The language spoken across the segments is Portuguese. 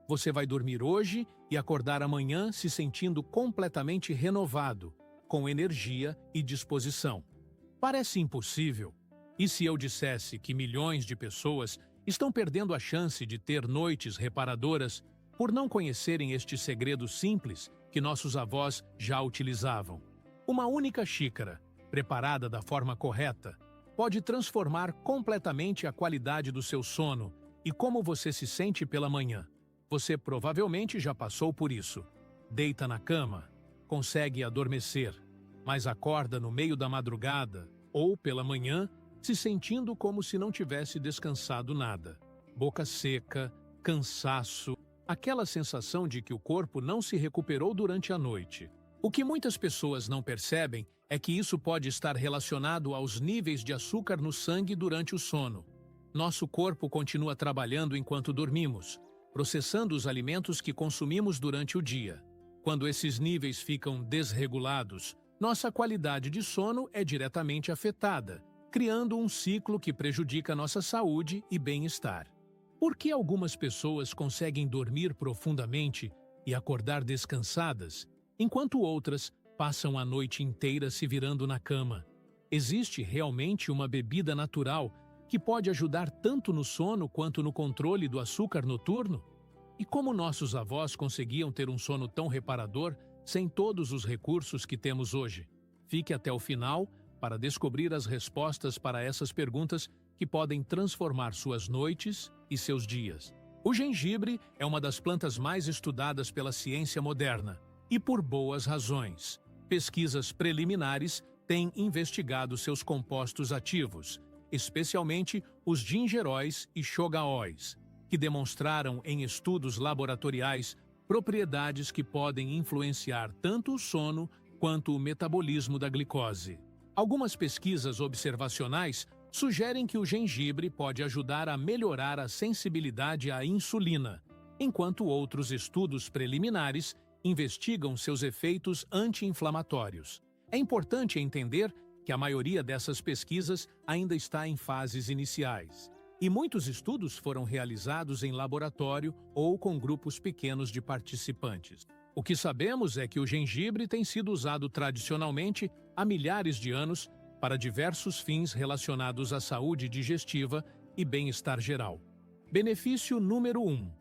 Você vai dormir hoje e acordar amanhã se sentindo completamente renovado, com energia e disposição. Parece impossível. E se eu dissesse que milhões de pessoas estão perdendo a chance de ter noites reparadoras por não conhecerem este segredo simples que nossos avós já utilizavam? Uma única xícara, preparada da forma correta, pode transformar completamente a qualidade do seu sono e como você se sente pela manhã. Você provavelmente já passou por isso. Deita na cama, consegue adormecer, mas acorda no meio da madrugada ou pela manhã se sentindo como se não tivesse descansado nada. Boca seca, cansaço, aquela sensação de que o corpo não se recuperou durante a noite. O que muitas pessoas não percebem é que isso pode estar relacionado aos níveis de açúcar no sangue durante o sono. Nosso corpo continua trabalhando enquanto dormimos, processando os alimentos que consumimos durante o dia. Quando esses níveis ficam desregulados, nossa qualidade de sono é diretamente afetada, criando um ciclo que prejudica nossa saúde e bem-estar. Por que algumas pessoas conseguem dormir profundamente e acordar descansadas, enquanto outras passam a noite inteira se virando na cama? Existe realmente uma bebida natural que pode ajudar tanto no sono quanto no controle do açúcar noturno? E como nossos avós conseguiam ter um sono tão reparador sem todos os recursos que temos hoje? Fique até o final para descobrir as respostas para essas perguntas que podem transformar suas noites e seus dias. O gengibre é uma das plantas mais estudadas pela ciência moderna, e por boas razões. Pesquisas preliminares têm investigado seus compostos ativos, especialmente os gingeróis e shogaóis, que demonstraram em estudos laboratoriais propriedades que podem influenciar tanto o sono quanto o metabolismo da glicose. Algumas pesquisas observacionais sugerem que o gengibre pode ajudar a melhorar a sensibilidade à insulina, enquanto outros estudos preliminares investigam seus efeitos anti-inflamatórios. É importante entender que a maioria dessas pesquisas ainda está em fases iniciais, e muitos estudos foram realizados em laboratório ou com grupos pequenos de participantes. O que sabemos é que o gengibre tem sido usado tradicionalmente há milhares de anos para diversos fins relacionados à saúde digestiva e bem-estar geral. Benefício número 1.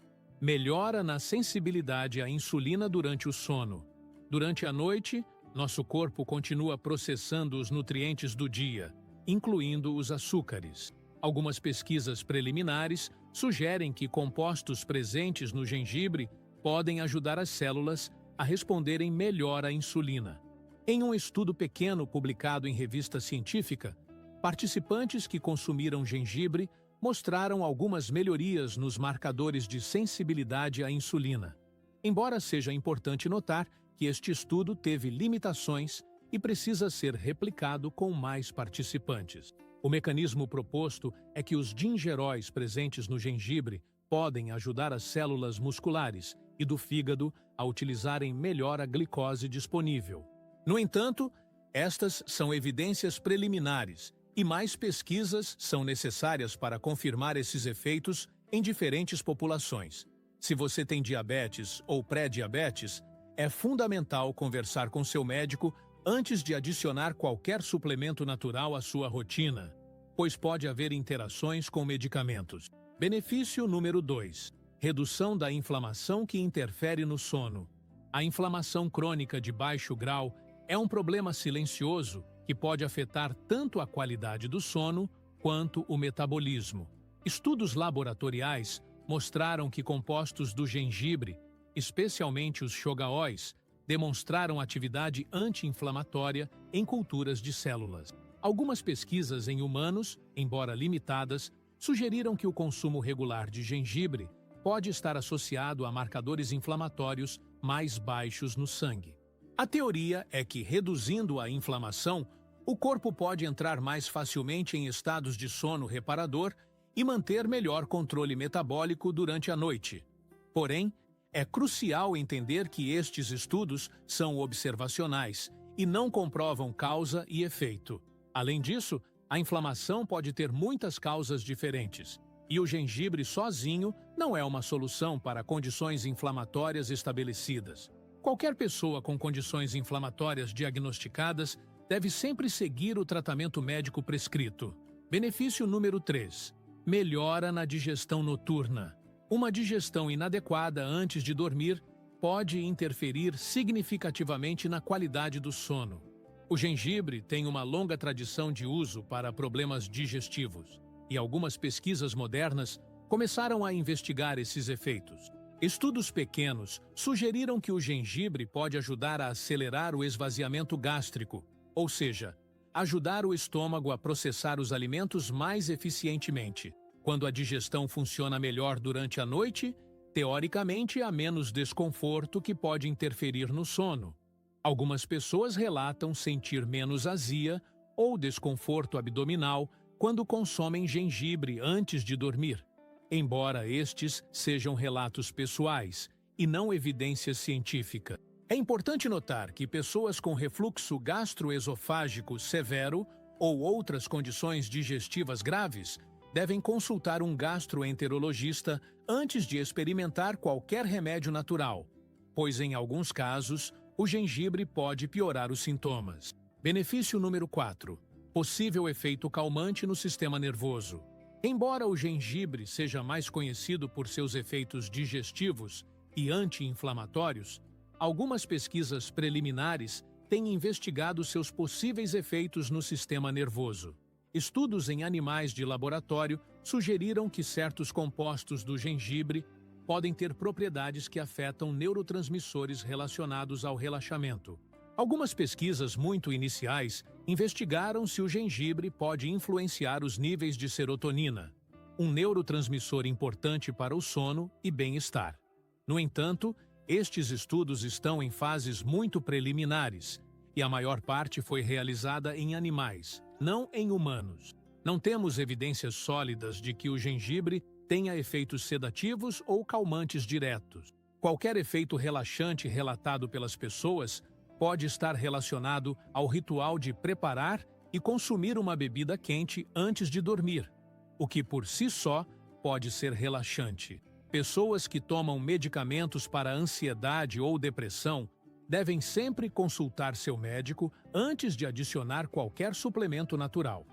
Melhora na sensibilidade à insulina durante o sono. Durante a noite, nosso corpo continua processando os nutrientes do dia, incluindo os açúcares. Algumas pesquisas preliminares sugerem que compostos presentes no gengibre podem ajudar as células a responderem melhor à insulina. Em um estudo pequeno publicado em revista científica, participantes que consumiram gengibre mostraram algumas melhorias nos marcadores de sensibilidade à insulina. Embora seja importante notar que este estudo teve limitações e precisa ser replicado com mais participantes. O mecanismo proposto é que os gingeróis presentes no gengibre podem ajudar as células musculares e do fígado a utilizarem melhor a glicose disponível. No entanto, estas são evidências preliminares e mais pesquisas são necessárias para confirmar esses efeitos em diferentes populações. Se você tem diabetes ou pré-diabetes, é fundamental conversar com seu médico antes de adicionar qualquer suplemento natural à sua rotina, pois pode haver interações com medicamentos. Benefício número 2. Redução da inflamação que interfere no sono. A inflamação crônica de baixo grau é um problema silencioso que pode afetar tanto a qualidade do sono quanto o metabolismo. Estudos laboratoriais mostraram que compostos do gengibre, especialmente os shogaóis, demonstraram atividade anti-inflamatória em culturas de células. Algumas pesquisas em humanos, embora limitadas, sugeriram que o consumo regular de gengibre pode estar associado a marcadores inflamatórios mais baixos no sangue. A teoria é que, reduzindo a inflamação, o corpo pode entrar mais facilmente em estados de sono reparador e manter melhor controle metabólico durante a noite. Porém, é crucial entender que estes estudos são observacionais e não comprovam causa e efeito. Além disso, a inflamação pode ter muitas causas diferentes, E o gengibre sozinho não é uma solução para condições inflamatórias estabelecidas. Qualquer pessoa com condições inflamatórias diagnosticadas deve sempre seguir o tratamento médico prescrito. Benefício número 3. Melhora na digestão noturna. Uma digestão inadequada antes de dormir pode interferir significativamente na qualidade do sono. O gengibre tem uma longa tradição de uso para problemas digestivos, e algumas pesquisas modernas começaram a investigar esses efeitos. Estudos pequenos sugeriram que o gengibre pode ajudar a acelerar o esvaziamento gástrico, ou seja, ajudar o estômago a processar os alimentos mais eficientemente. Quando a digestão funciona melhor durante a noite, teoricamente há menos desconforto que pode interferir no sono. Algumas pessoas relatam sentir menos azia ou desconforto abdominal quando consomem gengibre antes de dormir, embora estes sejam relatos pessoais e não evidência científica. É importante notar que pessoas com refluxo gastroesofágico severo ou outras condições digestivas graves devem consultar um gastroenterologista antes de experimentar qualquer remédio natural, pois em alguns casos o gengibre pode piorar os sintomas. Benefício número 4. Possível efeito calmante no sistema nervoso. Embora o gengibre seja mais conhecido por seus efeitos digestivos e anti-inflamatórios, algumas pesquisas preliminares têm investigado seus possíveis efeitos no sistema nervoso. Estudos em animais de laboratório sugeriram que certos compostos do gengibre podem ter propriedades que afetam neurotransmissores relacionados ao relaxamento. Algumas pesquisas muito iniciais investigaram se o gengibre pode influenciar os níveis de serotonina, um neurotransmissor importante para o sono e bem-estar. No entanto, estes estudos estão em fases muito preliminares e a maior parte foi realizada em animais, não em humanos. Não temos evidências sólidas de que o gengibre tenha efeitos sedativos ou calmantes diretos. Qualquer efeito relaxante relatado pelas pessoas pode estar relacionado ao ritual de preparar e consumir uma bebida quente antes de dormir, o que por si só pode ser relaxante. Pessoas que tomam medicamentos para ansiedade ou depressão devem sempre consultar seu médico antes de adicionar qualquer suplemento natural.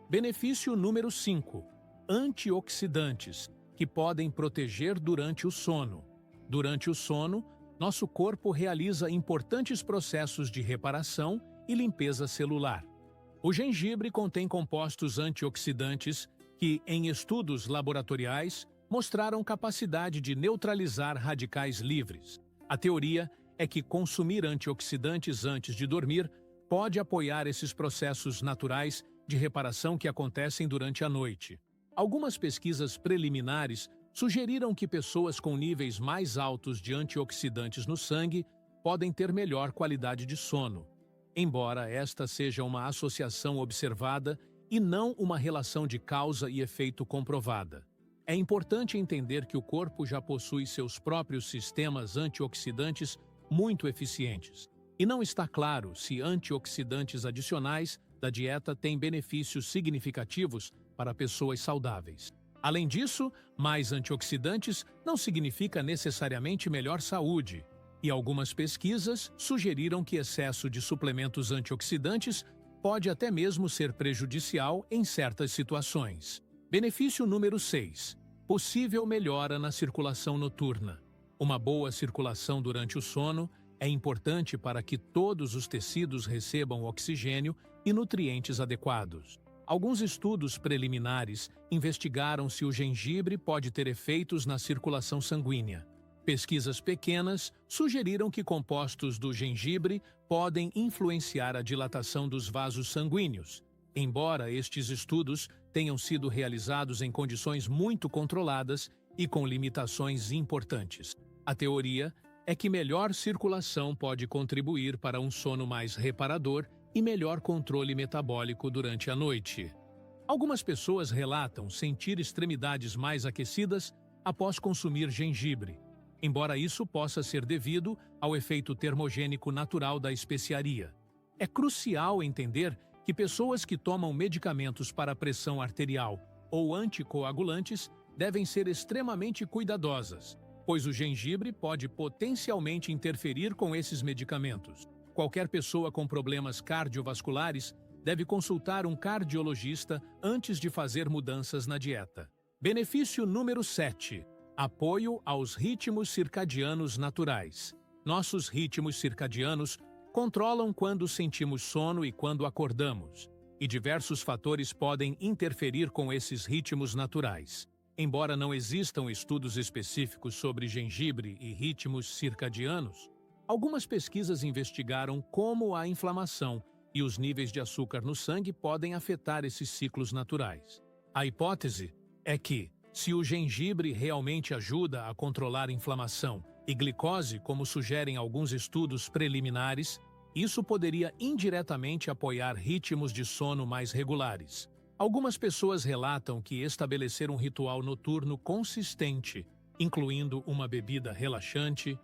Benefício número 5. Antioxidantes, que podem proteger durante o sono. Durante o sono, nosso corpo realiza importantes processos de reparação e limpeza celular. O gengibre contém compostos antioxidantes que, em estudos laboratoriais, mostraram capacidade de neutralizar radicais livres. A teoria é que consumir antioxidantes antes de dormir pode apoiar esses processos naturais de reparação que acontecem durante a noite. Algumas pesquisas preliminares sugeriram que pessoas com níveis mais altos de antioxidantes no sangue podem ter melhor qualidade de sono, embora esta seja uma associação observada e não uma relação de causa e efeito comprovada. É importante entender que o corpo já possui seus próprios sistemas antioxidantes muito eficientes, e não está claro se antioxidantes adicionais da dieta têm benefícios significativos para pessoas saudáveis. Além disso, mais antioxidantes não significa necessariamente melhor saúde, e algumas pesquisas sugeriram que excesso de suplementos antioxidantes pode até mesmo ser prejudicial em certas situações. Benefício número 6. Possível melhora na circulação noturna. Uma boa circulação durante o sono é importante para que todos os tecidos recebam oxigênio e nutrientes adequados. Alguns estudos preliminares investigaram se o gengibre pode ter efeitos na circulação sanguínea. Pesquisas pequenas sugeriram que compostos do gengibre podem influenciar a dilatação dos vasos sanguíneos, embora estes estudos tenham sido realizados em condições muito controladas e com limitações importantes. A teoria é que melhor circulação pode contribuir para um sono mais reparador e melhor controle metabólico durante a noite. Algumas pessoas relatam sentir extremidades mais aquecidas após consumir gengibre, embora isso possa ser devido ao efeito termogênico natural da especiaria. É crucial entender que pessoas que tomam medicamentos para pressão arterial ou anticoagulantes devem ser extremamente cuidadosas, pois o gengibre pode potencialmente interferir com esses medicamentos. Qualquer pessoa com problemas cardiovasculares deve consultar um cardiologista antes de fazer mudanças na dieta. Benefício número 7. Apoio aos ritmos circadianos naturais. Nossos ritmos circadianos controlam quando sentimos sono e quando acordamos, e diversos fatores podem interferir com esses ritmos naturais. Embora não existam estudos específicos sobre gengibre e ritmos circadianos, algumas pesquisas investigaram como a inflamação e os níveis de açúcar no sangue podem afetar esses ciclos naturais. A hipótese é que, se o gengibre realmente ajuda a controlar inflamação e glicose, como sugerem alguns estudos preliminares, isso poderia indiretamente apoiar ritmos de sono mais regulares. Algumas pessoas relatam que estabelecer um ritual noturno consistente, incluindo uma bebida relaxante,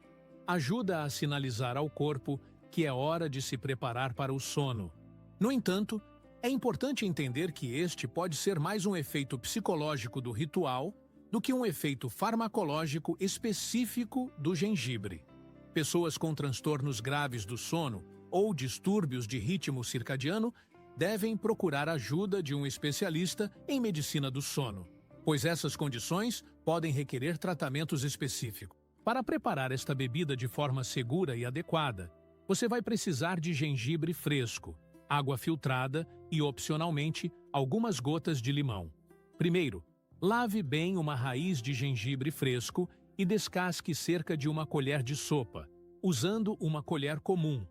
ajuda a sinalizar ao corpo que é hora de se preparar para o sono. No entanto, é importante entender que este pode ser mais um efeito psicológico do ritual do que um efeito farmacológico específico do gengibre. Pessoas com transtornos graves do sono ou distúrbios de ritmo circadiano devem procurar ajuda de um especialista em medicina do sono, pois essas condições podem requerer tratamentos específicos. Para preparar esta bebida de forma segura e adequada, você vai precisar de gengibre fresco, água filtrada e, opcionalmente, algumas gotas de limão. Primeiro, lave bem uma raiz de gengibre fresco e descasque cerca de uma colher de sopa, usando uma colher comum,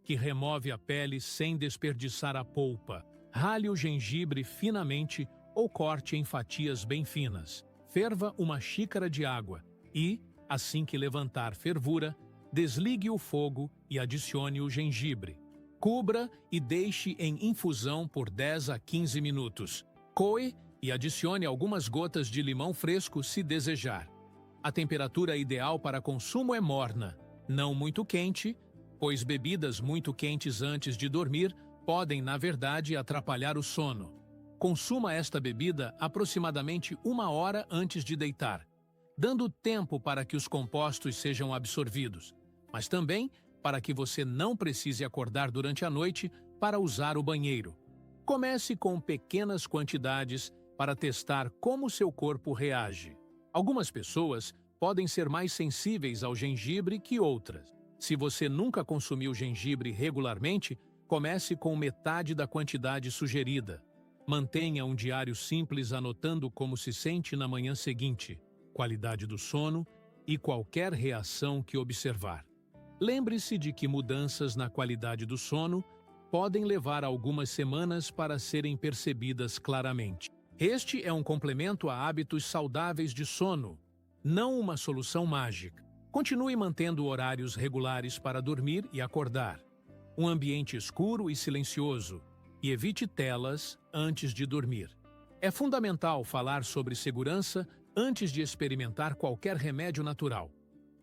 que remove a pele sem desperdiçar a polpa. Rale o gengibre finamente ou corte em fatias bem finas. Ferva uma xícara de água e, assim que levantar fervura, desligue o fogo e adicione o gengibre. Cubra e deixe em infusão por 10 a 15 minutos. Coe e adicione algumas gotas de limão fresco se desejar. A temperatura ideal para consumo é morna, não muito quente, pois bebidas muito quentes antes de dormir podem, na verdade, atrapalhar o sono. Consuma esta bebida aproximadamente 1 hora antes de deitar, dando tempo para que os compostos sejam absorvidos, mas também para que você não precise acordar durante a noite para usar o banheiro. Comece com pequenas quantidades para testar como seu corpo reage. Algumas pessoas podem ser mais sensíveis ao gengibre que outras. Se você nunca consumiu gengibre regularmente, comece com metade da quantidade sugerida. Mantenha um diário simples anotando como se sente na manhã seguinte, qualidade do sono e qualquer reação que observar. Lembre-se de que mudanças na qualidade do sono podem levar algumas semanas para serem percebidas claramente. Este é um complemento a hábitos saudáveis de sono, não uma solução mágica. Continue mantendo horários regulares para dormir e acordar, um ambiente escuro e silencioso, e evite telas antes de dormir. É fundamental falar sobre segurança antes de experimentar qualquer remédio natural.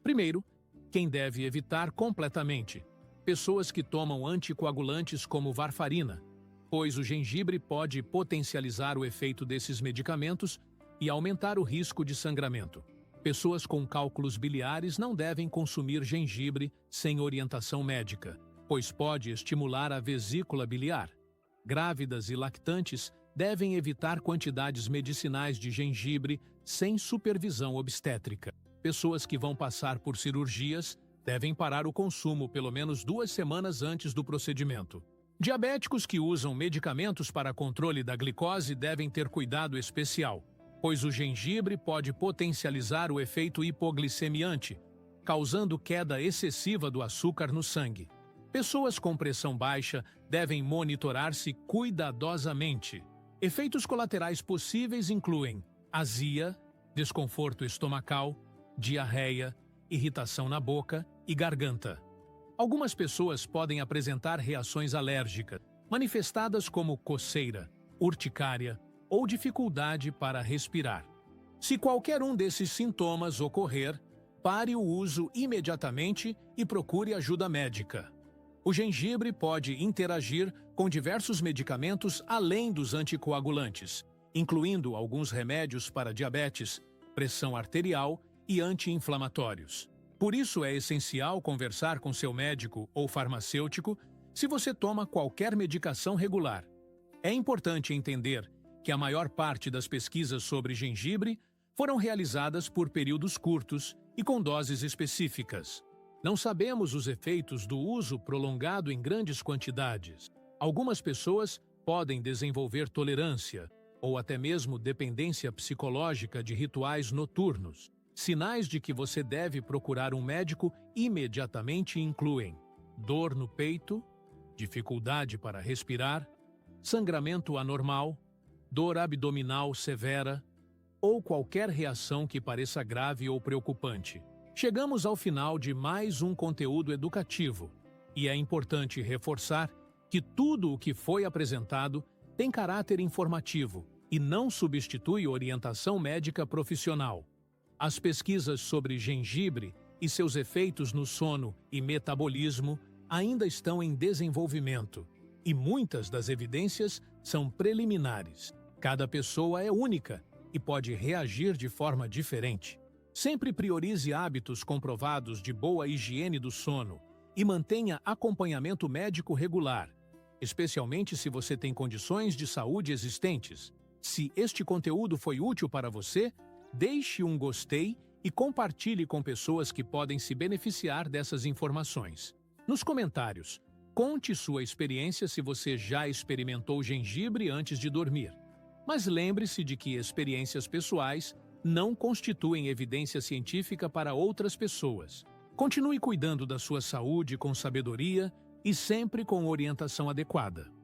Primeiro, quem deve evitar completamente? Pessoas que tomam anticoagulantes como varfarina, pois o gengibre pode potencializar o efeito desses medicamentos e aumentar o risco de sangramento. Pessoas com cálculos biliares não devem consumir gengibre sem orientação médica, pois pode estimular a vesícula biliar. Grávidas e lactantes devem evitar quantidades medicinais de gengibre sem supervisão obstétrica. Pessoas que vão passar por cirurgias devem parar o consumo pelo menos 2 semanas antes do procedimento. Diabéticos que usam medicamentos para controle da glicose devem ter cuidado especial, pois o gengibre pode potencializar o efeito hipoglicemiante, causando queda excessiva do açúcar no sangue. Pessoas com pressão baixa devem monitorar-se cuidadosamente. Efeitos colaterais possíveis incluem azia, desconforto estomacal, diarreia, irritação na boca e garganta. Algumas pessoas podem apresentar reações alérgicas, manifestadas como coceira, urticária ou dificuldade para respirar. Se qualquer um desses sintomas ocorrer, pare o uso imediatamente e procure ajuda médica. O gengibre pode interagir com diversos medicamentos além dos anticoagulantes, incluindo alguns remédios para diabetes, pressão arterial e anti-inflamatórios. Por isso é essencial conversar com seu médico ou farmacêutico se você toma qualquer medicação regular. É importante entender que a maior parte das pesquisas sobre gengibre foram realizadas por períodos curtos e com doses específicas. Não sabemos os efeitos do uso prolongado em grandes quantidades. Algumas pessoas podem desenvolver tolerância ou até mesmo dependência psicológica de rituais noturnos. Sinais de que você deve procurar um médico imediatamente incluem dor no peito, dificuldade para respirar, sangramento anormal, dor abdominal severa ou qualquer reação que pareça grave ou preocupante. Chegamos ao final de mais um conteúdo educativo e é importante reforçar que tudo o que foi apresentado tem caráter informativo e não substitui orientação médica profissional. As pesquisas sobre gengibre e seus efeitos no sono e metabolismo ainda estão em desenvolvimento, e muitas das evidências são preliminares. Cada pessoa é única e pode reagir de forma diferente. Sempre priorize hábitos comprovados de boa higiene do sono e mantenha acompanhamento médico regular, especialmente se você tem condições de saúde existentes. Se este conteúdo foi útil para você, deixe um gostei e compartilhe com pessoas que podem se beneficiar dessas informações. Nos comentários, conte sua experiência se você já experimentou gengibre antes de dormir. Mas lembre-se de que experiências pessoais não constituem evidência científica para outras pessoas. Continue cuidando da sua saúde com sabedoria e sempre com orientação adequada.